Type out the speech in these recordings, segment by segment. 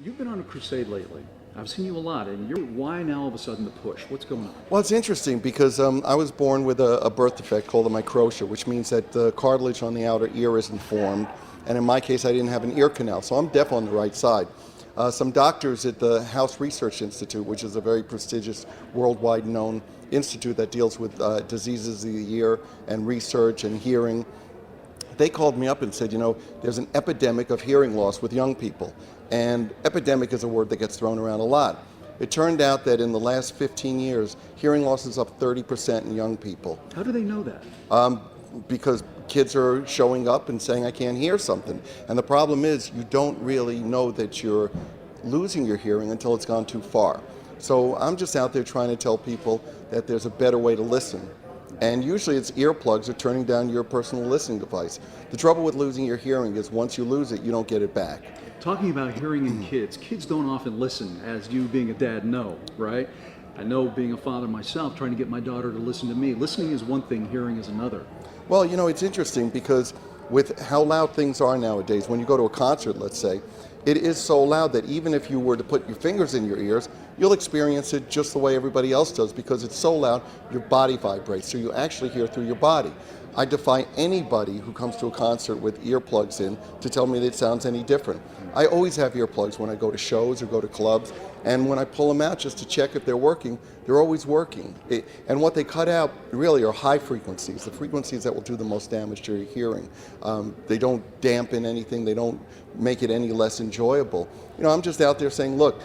You've been on a crusade lately. I've seen you a lot, and why now all of a sudden the push? What's going on? Well, it's interesting because I was born with a birth defect called a microtia, which means that the cartilage on the outer ear isn't formed. And in my case, I didn't have an ear canal, so I'm deaf on the right side. Some doctors at the House Research Institute, which is a very prestigious, worldwide known institute that deals with diseases of the ear and research and hearing, they called me up and said, there's an epidemic of hearing loss with young people. And epidemic is a word that gets thrown around a lot. It turned out that in the last 15 years, hearing loss is up 30% in young people. How do they know that? Because kids are showing up and saying, I can't hear something. And the problem is, you don't really know that you're losing your hearing until it's gone too far. So I'm just out there trying to tell people that there's a better way to listen. And usually it's earplugs or turning down your personal listening device. The trouble with losing your hearing is once you lose it, you don't get it back. Talking about hearing in kids don't often listen, as you being a dad know, right? I know being a father myself, trying to get my daughter to listen to me. Listening is one thing, hearing is another. Well, it's interesting because with how loud things are nowadays, when you go to a concert, let's say, it is so loud that even if you were to put your fingers in your ears, you'll experience it just the way everybody else does because it's so loud, your body vibrates, so you actually hear through your body. I defy anybody who comes to a concert with earplugs in to tell me that it sounds any different. I always have earplugs when I go to shows or go to clubs, and when I pull them out just to check if they're working, they're always working. And what they cut out really are high frequencies, the frequencies that will do the most damage to your hearing. They don't dampen anything, they don't make it any less enjoyable. I'm just out there saying, look,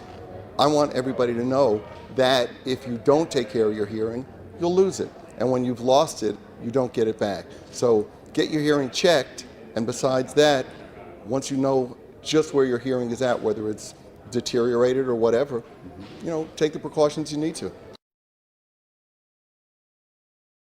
I want everybody to know that if you don't take care of your hearing, you'll lose it. And when you've lost it, you don't get it back. So get your hearing checked, and besides that, once you know just where your hearing is at, whether it's deteriorated or whatever, take the precautions you need to.